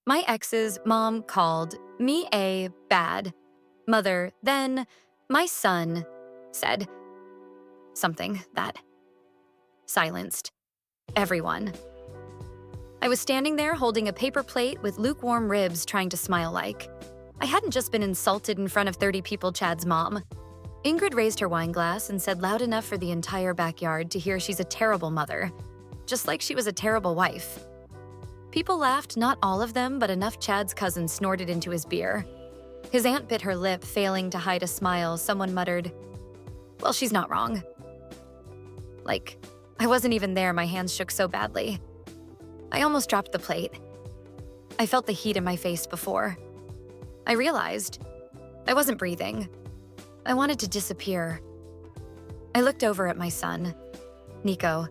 My ex's mom called me a bad mother. Then my son said something that silenced everyone. I was standing there holding a paper plate with lukewarm ribs trying to smile like. I hadn't just been insulted in front of 30 people, Chad's mom. Ingrid raised her wine glass and said loud enough for the entire backyard to hear she's a terrible mother, just like she was a terrible wife. People laughed, not all of them, but enough Chad's cousin snorted into his beer. His aunt bit her lip, failing to hide a smile. Someone muttered, "Well, she's not wrong." Like, I wasn't even there, my hands shook so badly. I almost dropped the plate. I felt the heat in my face before. I realized I wasn't breathing. I wanted to disappear. I looked over at my son, Nico.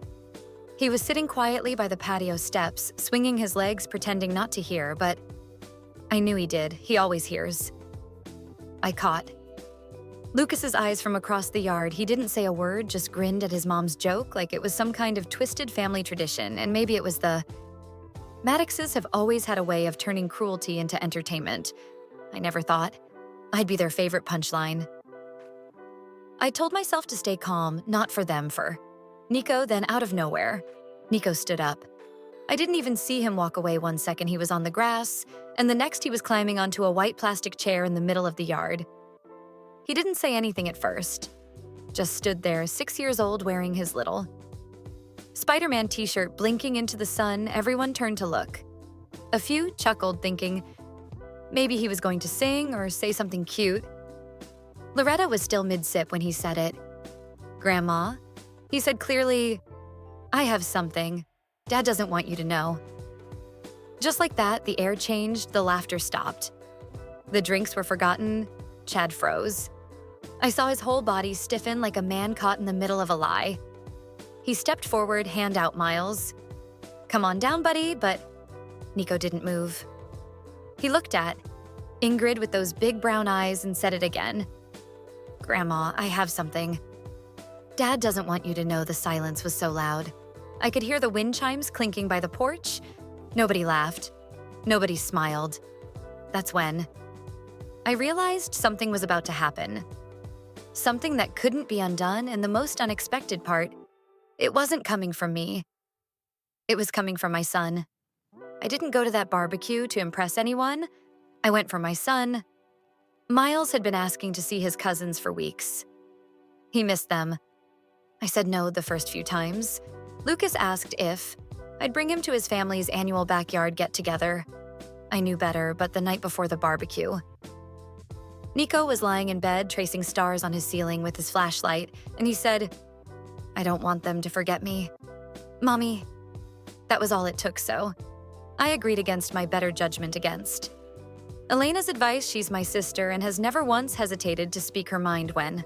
He was sitting quietly by the patio steps, swinging his legs, pretending not to hear, but I knew he did. He always hears. I caught Lucas's eyes from across the yard. He didn't say a word, just grinned at his mom's joke like it was some kind of twisted family tradition, and maybe it was the Maddoxes have always had a way of turning cruelty into entertainment. I never thought I'd be their favorite punchline. I told myself to stay calm, not for them, for Nico. Then out of nowhere, Nico stood up. I didn't even see him walk away. 1 second he was on the grass, and the next he was climbing onto a white plastic chair in the middle of the yard. He didn't say anything at first, just stood there, 6 years old, wearing his little Spider-Man t-shirt, blinking into the sun. Everyone turned to look. A few chuckled, thinking maybe he was going to sing or say something cute. Loretta was still mid-sip when he said it. "Grandma," he said clearly, "I have something. Dad doesn't want you to know." Just like that, the air changed, the laughter stopped. The drinks were forgotten. Chad froze. I saw his whole body stiffen like a man caught in the middle of a lie. He stepped forward, hand out, "Miles. Come on down, buddy," but Nico didn't move. He looked at Ingrid with those big brown eyes and said it again. "Grandma, I have something. Dad doesn't want you to know." The silence was so loud. I could hear the wind chimes clinking by the porch. Nobody laughed. Nobody smiled. That's when I realized something was about to happen. Something that couldn't be undone, and the most unexpected part, it wasn't coming from me. It was coming from my son. I didn't go to that barbecue to impress anyone. I went for my son. Miles had been asking to see his cousins for weeks. He missed them. I said no the first few times. Lucas asked if I'd bring him to his family's annual backyard get-together. I knew better, but the night before the barbecue, Nico was lying in bed, tracing stars on his ceiling with his flashlight, and he said, "I don't want them to forget me. Mommy." That was all it took, so I agreed against my better judgment against Elena's advice. She's my sister and has never once hesitated to speak her mind when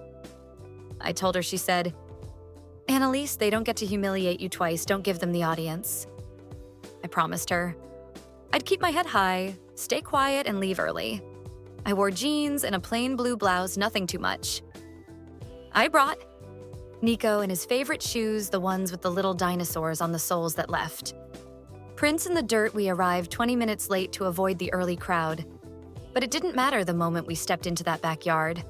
I told her. She said, "Annalise, they don't get to humiliate you twice. Don't give them the audience." I promised her I'd keep my head high, stay quiet, and leave early. I wore jeans and a plain blue blouse, nothing too much. I brought Nico in his favorite shoes, the ones with the little dinosaurs on the soles that left. Prints in the dirt. We arrived 20 minutes late to avoid the early crowd. But it didn't matter the moment we stepped into that backyard.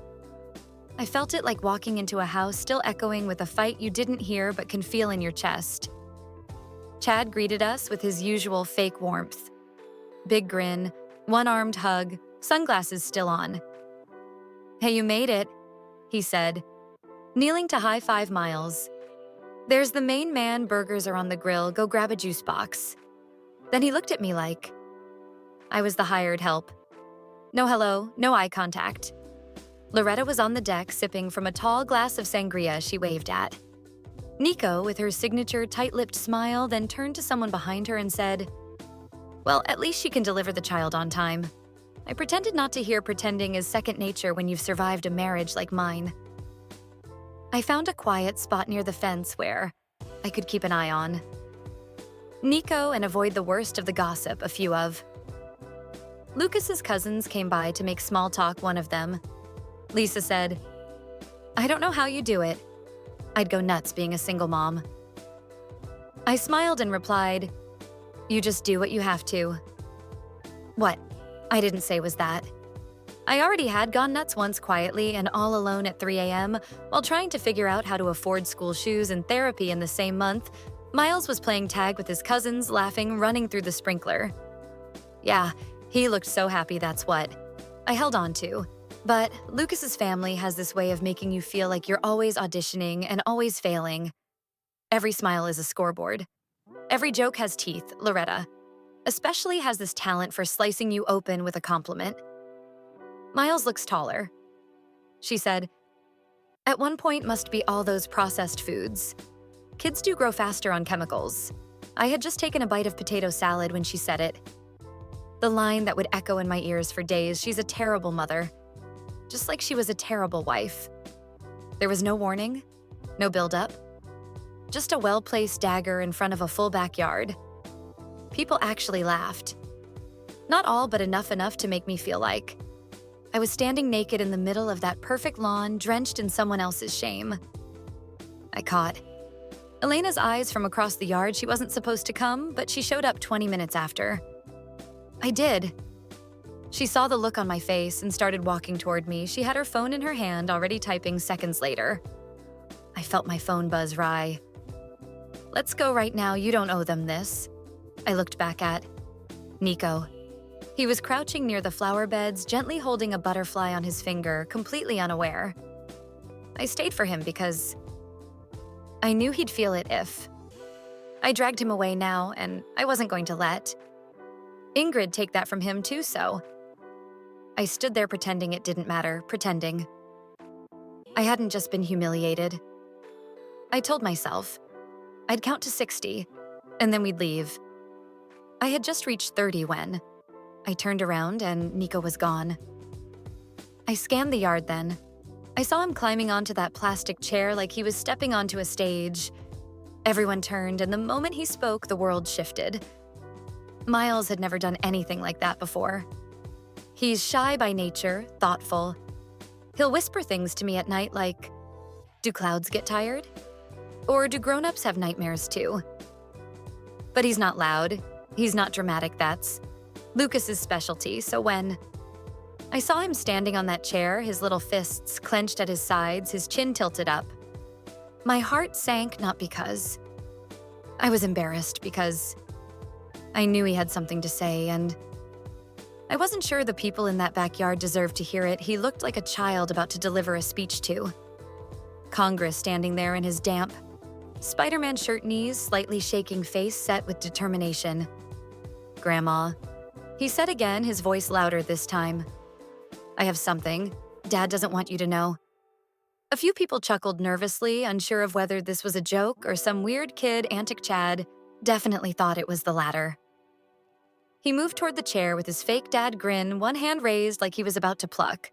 I felt it like walking into a house still echoing with a fight you didn't hear but can feel in your chest. Chad greeted us with his usual fake warmth. Big grin, one-armed hug, sunglasses still on. "Hey, you made it," he said, kneeling to high-five Miles. "There's the main man, burgers are on the grill, go grab a juice box." Then he looked at me like I was the hired help. No hello, no eye contact. Loretta was on the deck, sipping from a tall glass of sangria she waved at. Nico, with her signature tight-lipped smile, then turned to someone behind her and said, "Well, at least she can deliver the child on time." I pretended not to hear. Pretending is second nature when you've survived a marriage like mine. I found a quiet spot near the fence where I could keep an eye on Nico and avoid the worst of the gossip. A few of Lucas's cousins came by to make small talk. One of them, Lisa, said, "I don't know how you do it. I'd go nuts being a single mom." I smiled and replied, "You just do what you have to." What I didn't say was that. I already had gone nuts once quietly and all alone at 3 a.m. while trying to figure out how to afford school shoes and therapy in the same month. Miles was playing tag with his cousins, laughing, running through the sprinkler. Yeah, he looked so happy, that's what. I held on to. But Lucas's family has this way of making you feel like you're always auditioning and always failing. Every smile is a scoreboard. Every joke has teeth, Loretta. Especially has this talent for slicing you open with a compliment. Miles looks taller. She said, "At one point must be all those processed foods. Kids do grow faster on chemicals." I had just taken a bite of potato salad when she said it. The line that would echo in my ears for days, she's a terrible mother. Just like she was a terrible wife. There was no warning, no build-up. Just a well-placed dagger in front of a full backyard. People actually laughed. Not all, but enough to make me feel like I was standing naked in the middle of that perfect lawn, drenched in someone else's shame. I caught Elena's eyes from across the yard. She wasn't supposed to come, but she showed up 20 minutes after. I did. She saw the look on my face and started walking toward me. She had her phone in her hand, already typing seconds later. I felt my phone buzz wry. "Let's go right now, you don't owe them this." I looked back at Nico. He was crouching near the flower beds, gently holding a butterfly on his finger, completely unaware. I stayed for him because I knew he'd feel it if I dragged him away now, and I wasn't going to let Ingrid take that from him too, so I stood there pretending it didn't matter, pretending. I hadn't just been humiliated. I told myself I'd count to 60, and then we'd leave. I had just reached 30 when I turned around and Nico was gone. I scanned the yard then. I saw him climbing onto that plastic chair like he was stepping onto a stage. Everyone turned, and the moment he spoke, the world shifted. Miles had never done anything like that before. He's shy by nature, thoughtful. He'll whisper things to me at night like, "Do clouds get tired? Or do grown-ups have nightmares too?" But he's not loud. He's not dramatic, that's Lucas's specialty, so when I saw him standing on that chair, his little fists clenched at his sides, his chin tilted up, my heart sank, not because I was embarrassed, because I knew he had something to say, and I wasn't sure the people in that backyard deserved to hear it. He looked like a child about to deliver a speech to Congress, standing there in his damp Spider-Man shirt knees, slightly shaking face set with determination. "Grandma," he said again, his voice louder this time. "I have something Dad doesn't want you to know." A few people chuckled nervously, unsure of whether this was a joke or some weird kid. Antic Chad definitely thought it was the latter. He moved toward the chair with his fake dad grin, one hand raised like he was about to pluck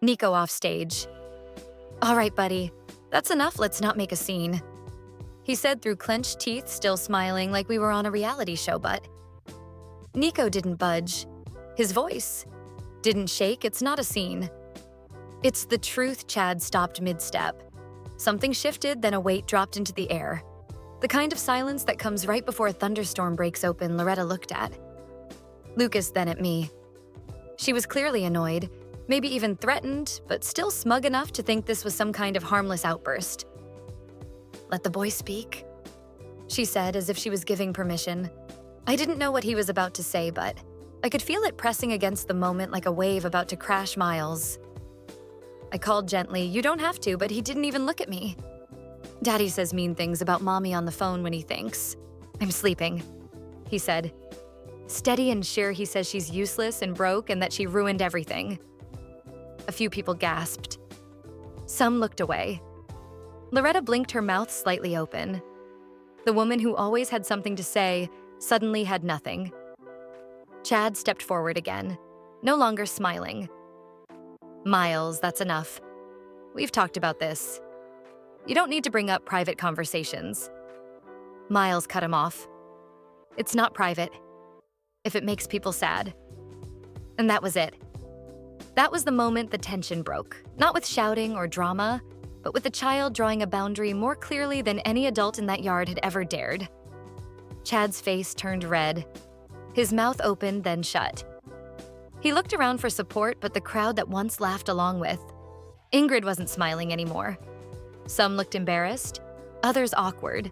Nico off stage. "All right, buddy, that's enough, let's not make a scene," he said through clenched teeth, still smiling like we were on a reality show, but Nico didn't budge. His voice didn't shake. "It's not a scene. It's the truth." Chad stopped mid-step. Something shifted, then a weight dropped into the air. The kind of silence that comes right before a thunderstorm breaks open. Loretta looked at Lucas, then at me. She was clearly annoyed, maybe even threatened, but still smug enough to think this was some kind of harmless outburst. "Let the boy speak," she said, as if she was giving permission. I didn't know what he was about to say, but I could feel it pressing against the moment like a wave about to crash Miles. I called gently, "You don't have to," but he didn't even look at me. "Daddy says mean things about Mommy on the phone when he thinks I'm sleeping," he said. Steady and sure, he says she's useless and broke and that she ruined everything. A few people gasped. Some looked away. Loretta blinked, her mouth slightly open. The woman who always had something to say suddenly had nothing. Chad stepped forward again, no longer smiling. "Miles, that's enough. We've talked about this. You don't need to bring up private conversations." Miles cut him off. "It's not private. If it makes people sad." And that was it. That was the moment the tension broke, not with shouting or drama, but with the child drawing a boundary more clearly than any adult in that yard had ever dared. Chad's face turned red. His mouth opened, then shut. He looked around for support, but the crowd that once laughed along with. Ingrid wasn't smiling anymore. Some looked embarrassed, others awkward.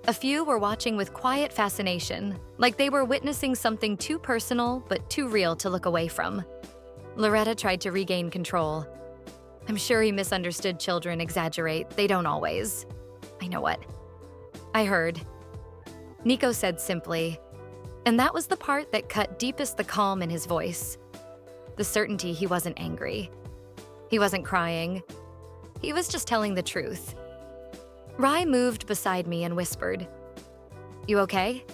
A few were watching with quiet fascination, like they were witnessing something too personal but too real to look away from. Loretta tried to regain control. I'm sure he misunderstood. Children exaggerate. They don't always. I know what. I heard. Nico said simply, and that was the part that cut deepest the calm in his voice. The certainty he wasn't angry. He wasn't crying. He was just telling the truth. Rye moved beside me and whispered, "You okay?"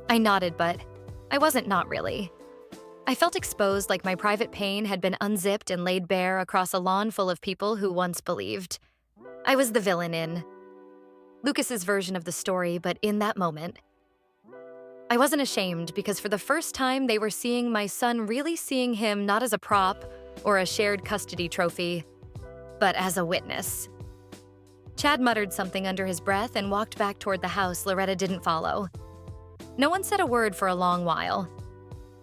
I nodded, but I wasn't not really. I felt exposed, like my private pain had been unzipped and laid bare across a lawn full of people who once believed. I was the villain in Lucas's version of the story, but in that moment, I wasn't ashamed because for the first time they were seeing my son, really seeing him not as a prop or a shared custody trophy, but as a witness. Chad muttered something under his breath and walked back toward the house. Loretta didn't follow. No one said a word for a long while.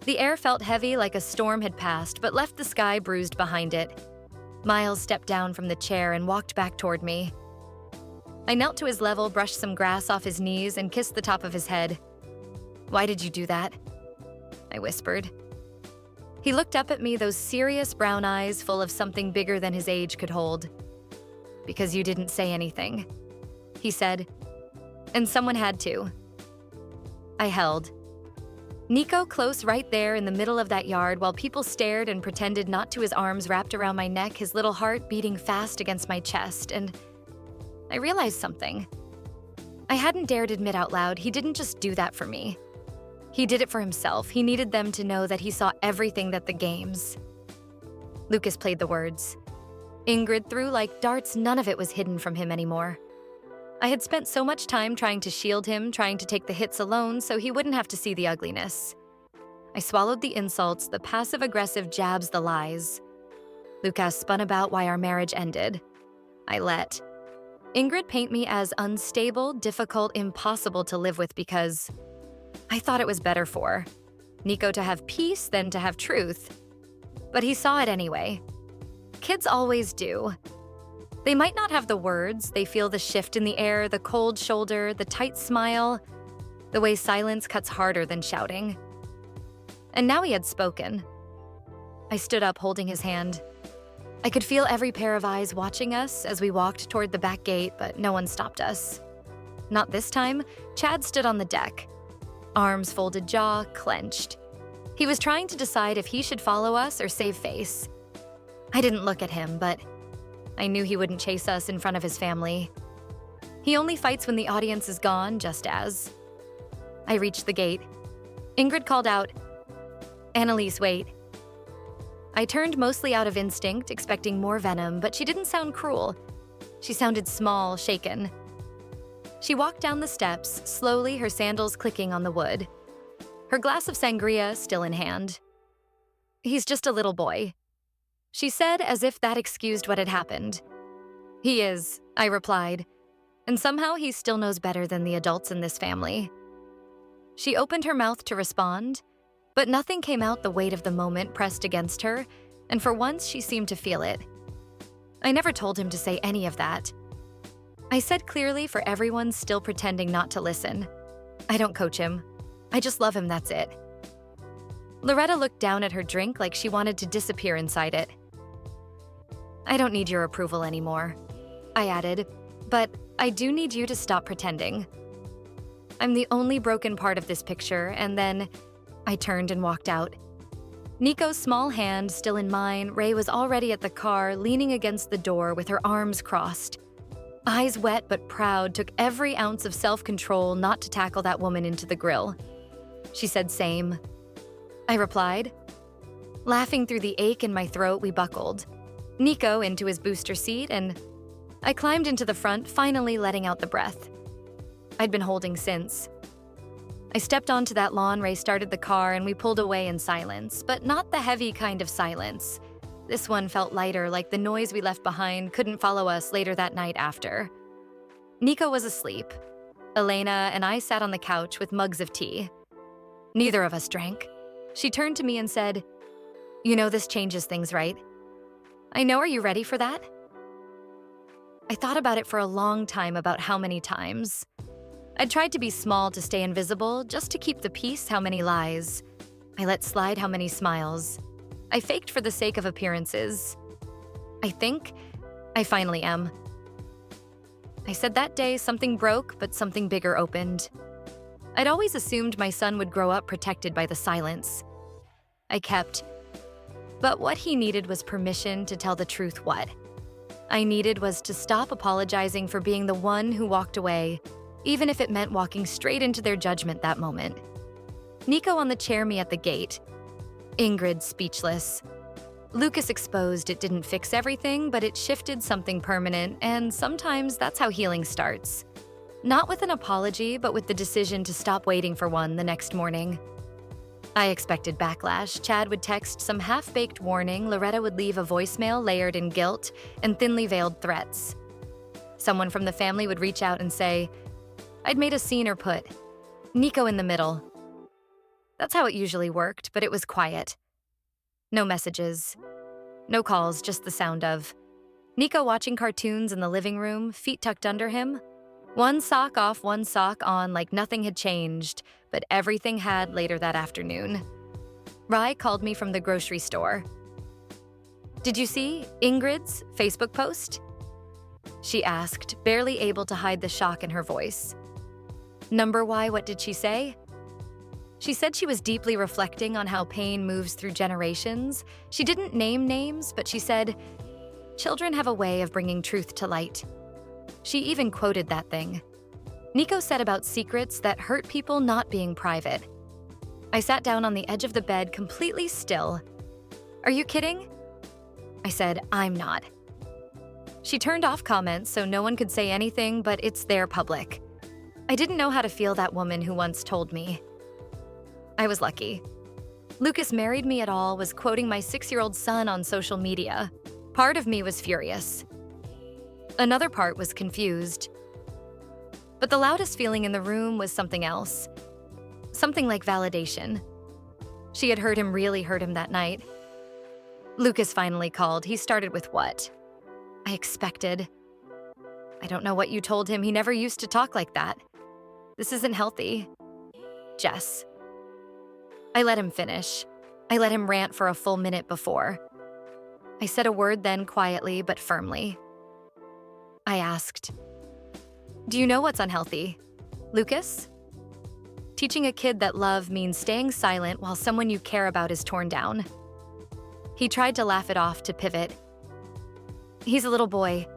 The air felt heavy, like a storm had passed, but left the sky bruised behind it. Miles stepped down from the chair and walked back toward me. I knelt to his level, brushed some grass off his knees, and kissed the top of his head. "Why did you do that?" I whispered. He looked up at me, those serious brown eyes full of something bigger than his age could hold. "Because you didn't say anything," he said. "And someone had to." I held Nico close right there in the middle of that yard while people stared and pretended not to, his arms wrapped around my neck, his little heart beating fast against my chest, and I realized something. I hadn't dared admit out loud he didn't just do that for me. He did it for himself. He needed them to know that he saw everything that the games. Lucas played the words. Ingrid threw like darts. None of it was hidden from him anymore. I had spent so much time trying to shield him, trying to take the hits alone so he wouldn't have to see the ugliness. I swallowed the insults, the passive-aggressive jabs, the lies. Lucas spun about why our marriage ended. I let Ingrid paint me as unstable, difficult, impossible to live with because I thought it was better for Nico to have peace than to have truth. But he saw it anyway. Kids always do. They might not have the words, they feel the shift in the air, the cold shoulder, the tight smile, the way silence cuts harder than shouting. And now he had spoken. I stood up, holding his hand. I could feel every pair of eyes watching us as we walked toward the back gate, but no one stopped us. Not this time. Chad stood on the deck, arms folded, jaw clenched. He was trying to decide if he should follow us or save face. I didn't look at him, but I knew he wouldn't chase us in front of his family. He only fights when the audience is gone, just as. I reached the gate. Ingrid called out, "Annalise, wait." I turned mostly out of instinct, expecting more venom, but she didn't sound cruel. She sounded small, shaken. She walked down the steps, slowly, her sandals clicking on the wood. Her glass of sangria still in hand. "He's just a little boy," she said, as if that excused what had happened. "He is," I replied, "and somehow he still knows better than the adults in this family." She opened her mouth to respond, but nothing came out. The weight of the moment pressed against her, and for once she seemed to feel it. I never told him to say any of that. I said clearly for everyone still pretending not to listen. I don't coach him. I just love him, that's it. Loretta looked down at her drink like she wanted to disappear inside it. "I don't need your approval anymore," I added, "but I do need you to stop pretending. I'm the only broken part of this picture," and then I turned and walked out. Nico's small hand still in mine, Ray was already at the car, leaning against the door with her arms crossed. Eyes wet but proud, took every ounce of self-control not to tackle that woman into the grill. She said, "Same." I replied. Laughing through the ache in my throat, we buckled. Nico into his booster seat, and I climbed into the front, finally letting out the breath I'd been holding since. I stepped onto that lawn, Ray started the car, and we pulled away in silence, but not the heavy kind of silence. This one felt lighter, like the noise we left behind couldn't follow us later that night after. Nico was asleep. Elena and I sat on the couch with mugs of tea. Neither of us drank. She turned to me and said, You know this changes things, right? I know, are you ready for that? I thought about it for a long time about how many times. I'd tried to be small to stay invisible, just to keep the peace how many lies. I let slide how many smiles. I faked for the sake of appearances. I think I finally am. I said that day something broke, but something bigger opened. I'd always assumed my son would grow up protected by the silence. I kept. But what he needed was permission to tell the truth. What I needed was to stop apologizing for being the one who walked away, even if it meant walking straight into their judgment that moment. Nico on the chair, me at the gate. Ingrid speechless. Lucas exposed. It didn't fix everything, but it shifted something permanent, and sometimes that's how healing starts. Not with an apology, but with the decision to stop waiting for one the next morning. I expected backlash. Chad would text some half-baked warning, Loretta would leave a voicemail layered in guilt and thinly veiled threats. Someone from the family would reach out and say, I'd made a scene or put Nico in the middle. That's how it usually worked, but it was quiet. No messages. No calls, just the sound of Nico watching cartoons in the living room, feet tucked under him. One sock off, one sock on, like nothing had changed, but everything had later that afternoon. Rai called me from the grocery store. Did you see Ingrid's Facebook post? She asked, barely able to hide the shock in her voice. Number Y, what did she say? She said she was deeply reflecting on how pain moves through generations. She didn't name names, but she said, children have a way of bringing truth to light. She even quoted that thing. Nico said about secrets that hurt people not being private. I sat down on the edge of the bed, completely still. Are you kidding? I said, I'm not. She turned off comments so no one could say anything, but it's their public. I didn't know how to feel that woman who once told me. I was lucky. Lucas married me at all was quoting my 6-year-old son on social media. Part of me was furious. Another part was confused. But the loudest feeling in the room was something else. Something like validation. She had heard him really hurt him that night. Lucas finally called. He started with what? I expected. I don't know what you told him. He never used to talk like that. This isn't healthy. Jess. I let him finish. I let him rant for a full minute before. I said a word then quietly but firmly. I asked, do you know what's unhealthy, Lucas? Teaching a kid that love means staying silent while someone you care about is torn down. He tried to laugh it off, to pivot. He's a little boy.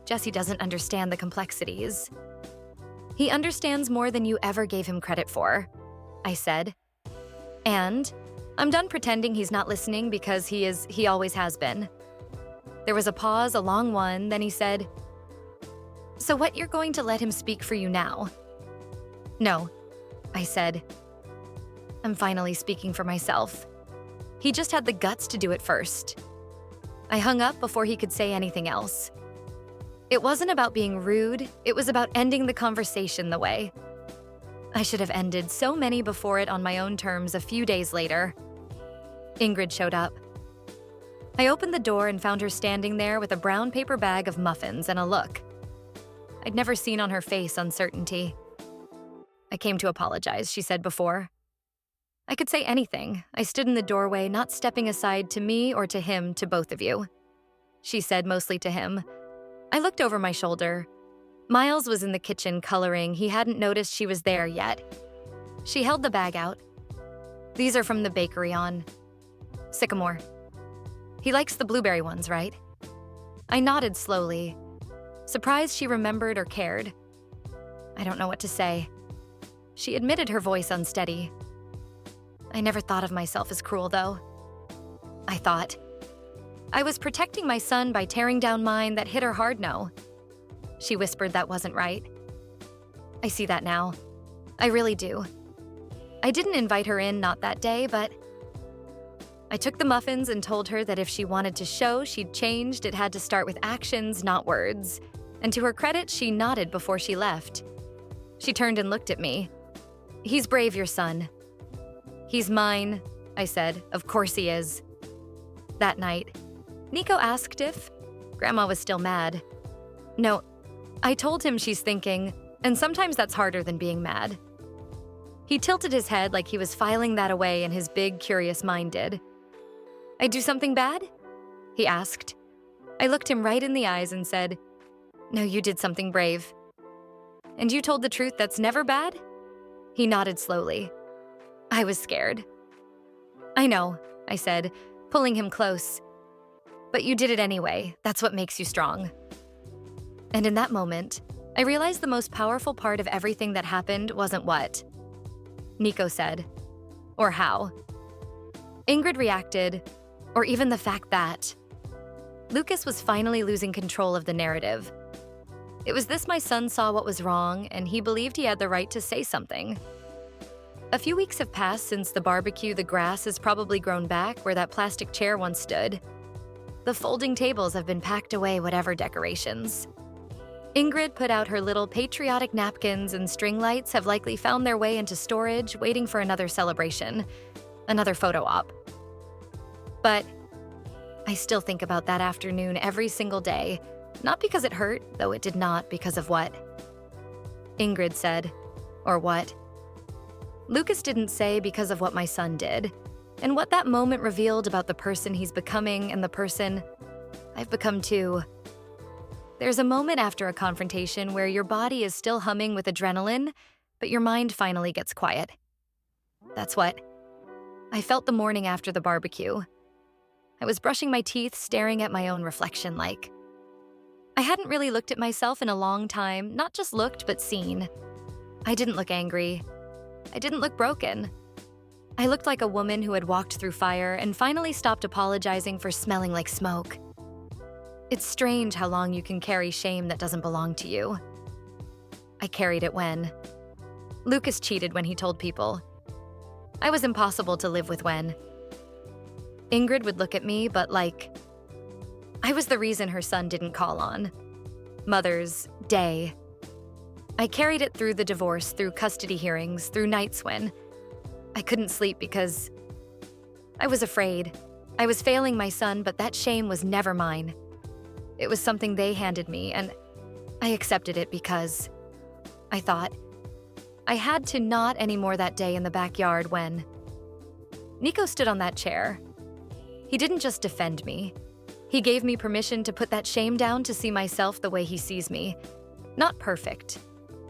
Jesse doesn't understand the complexities. He understands more than you ever gave him credit for, I said. And I'm done pretending he's not listening because he always has been. There was a pause, a long one, then he said, so what, you're going to let him speak for you now? No, I said. I'm finally speaking for myself. He just had the guts to do it first. I hung up before he could say anything else. It wasn't about being rude, it was about ending the conversation the way. I should have ended so many before it on my own terms a few days later. Ingrid showed up. I opened the door and found her standing there with a brown paper bag of muffins and a look. I'd never seen on her face uncertainty. I came to apologize, she said before. I could say anything. I stood in the doorway, not stepping aside to me or to him, to both of you. She said, mostly to him. I looked over my shoulder. Miles was in the kitchen coloring. He hadn't noticed she was there yet. She held the bag out. These are from the bakery on Sycamore. He likes the blueberry ones, right? I nodded slowly, surprised she remembered or cared. I don't know what to say. She admitted, her voice unsteady. I never thought of myself as cruel, though. I thought. I was protecting my son by tearing down mine. That hit her hard. No. She whispered that wasn't right. I see that now. I really do. I didn't invite her in, not that day, but I took the muffins and told her that if she wanted to show she'd changed, it had to start with actions, not words. And to her credit, she nodded before she left. She turned and looked at me. He's brave, your son. He's mine, I said. Of course he is. That night, Nico asked if Grandma was still mad. No, I told him she's thinking, and sometimes that's harder than being mad. He tilted his head like he was filing that away and his big, curious mind did. I do something bad? He asked. I looked him right in the eyes and said, No, you did something brave. And you told the truth that's never bad? He nodded slowly. I was scared. I know, I said, pulling him close. But you did it anyway. That's what makes you strong. And in that moment, I realized the most powerful part of everything that happened wasn't what Nico said, or how Ingrid reacted, or even the fact that Lucas was finally losing control of the narrative. It was this: my son saw what was wrong, and he believed he had the right to say something. A few weeks have passed since the barbecue. The grass has probably grown back where that plastic chair once stood. The folding tables have been packed away, whatever decorations. Ingrid put out her little patriotic napkins, and string lights have likely found their way into storage, waiting for another celebration, another photo op. But I still think about that afternoon every single day, not because it hurt, though it did not, because of what Ingrid said, or what Lucas didn't say, because of what my son did, and what that moment revealed about the person he's becoming and the person I've become too. There's a moment after a confrontation where your body is still humming with adrenaline, but your mind finally gets quiet. That's what I felt the morning after the barbecue. I was brushing my teeth, staring at my own reflection like I hadn't really looked at myself in a long time, not just looked, but seen. I didn't look angry. I didn't look broken. I looked like a woman who had walked through fire and finally stopped apologizing for smelling like smoke. It's strange how long you can carry shame that doesn't belong to you. I carried it when Lucas cheated when he told people. I was impossible to live with when Ingrid would look at me, but like I was the reason her son didn't call on Mother's Day. I carried it through the divorce, through custody hearings, through nights when I couldn't sleep because I was afraid. I was failing my son, but that shame was never mine. It was something they handed me, and I accepted it because I thought I had to not anymore. That day in the backyard when Nico stood on that chair, he didn't just defend me. He gave me permission to put that shame down, to see myself the way he sees me. Not perfect,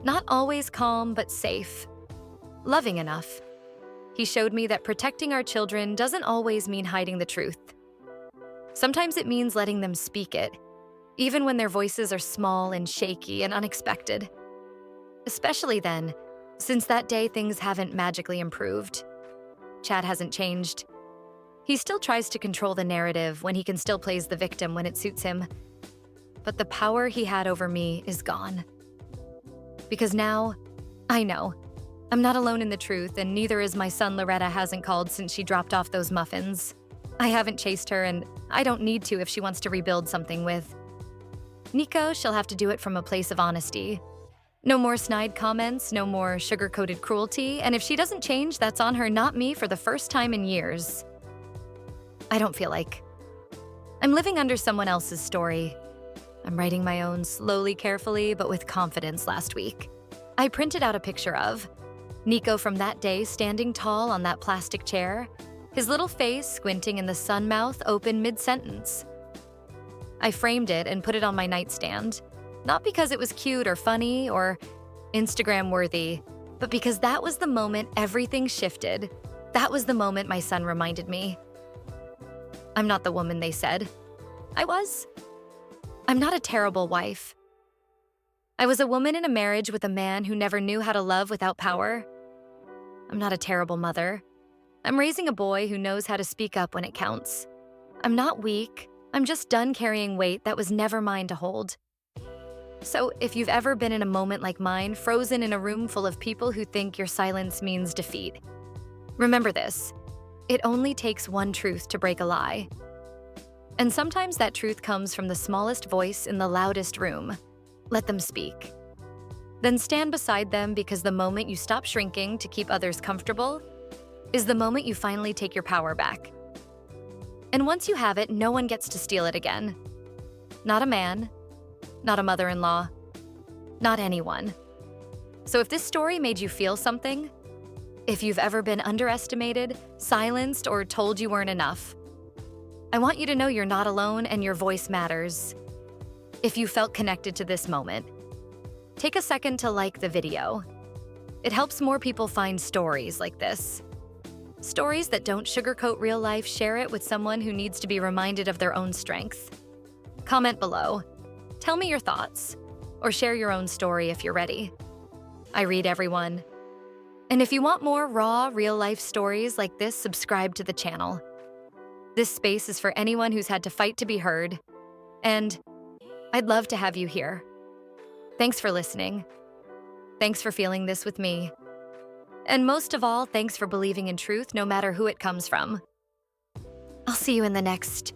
not always calm, but safe, loving enough. He showed me that protecting our children doesn't always mean hiding the truth. Sometimes it means letting them speak it, even when their voices are small and shaky and unexpected. Especially then, since that day things haven't magically improved. Chad hasn't changed. He still tries to control the narrative when he can still plays the victim when it suits him. But the power he had over me is gone. Because now, I know. I'm not alone in the truth, and neither is my son. Loretta hasn't called since she dropped off those muffins. I haven't chased her, and I don't need to if she wants to rebuild something with Nico. She'll have to do it from a place of honesty. No more snide comments, no more sugar-coated cruelty, and if she doesn't change, that's on her, not me, for the first time in years. I don't feel like I'm living under someone else's story. I'm writing my own, slowly, carefully, but with confidence. Last week, I printed out a picture of Nico from that day, standing tall on that plastic chair, his little face squinting and the sun mouth open mid-sentence. I framed it and put it on my nightstand, not because it was cute or funny or Instagram-worthy, but because that was the moment everything shifted. That was the moment my son reminded me. I'm not the woman they said I was. I'm not a terrible wife. I was a woman in a marriage with a man who never knew how to love without power. I'm not a terrible mother. I'm raising a boy who knows how to speak up when it counts. I'm not weak. I'm just done carrying weight that was never mine to hold. So if you've ever been in a moment like mine, frozen in a room full of people who think your silence means defeat, remember this: it only takes one truth to break a lie. And sometimes that truth comes from the smallest voice in the loudest room. Let them speak. Then stand beside them, because the moment you stop shrinking to keep others comfortable is the moment you finally take your power back. And once you have it, no one gets to steal it again. Not a man, not a mother-in-law, not anyone. So if this story made you feel something, if you've ever been underestimated, silenced, or told you weren't enough, I want you to know you're not alone and your voice matters. If you felt connected to this moment, take a second to like the video. It helps more people find stories like this. Stories that don't sugarcoat real life. Share it with someone who needs to be reminded of their own strength. Comment below. Tell me your thoughts, or share your own story if you're ready. I read everyone. And if you want more raw, real-life stories like this, subscribe to the channel. This space is for anyone who's had to fight to be heard, and I'd love to have you here. Thanks for listening. Thanks for feeling this with me. And most of all, thanks for believing in truth no matter who it comes from. I'll see you in the next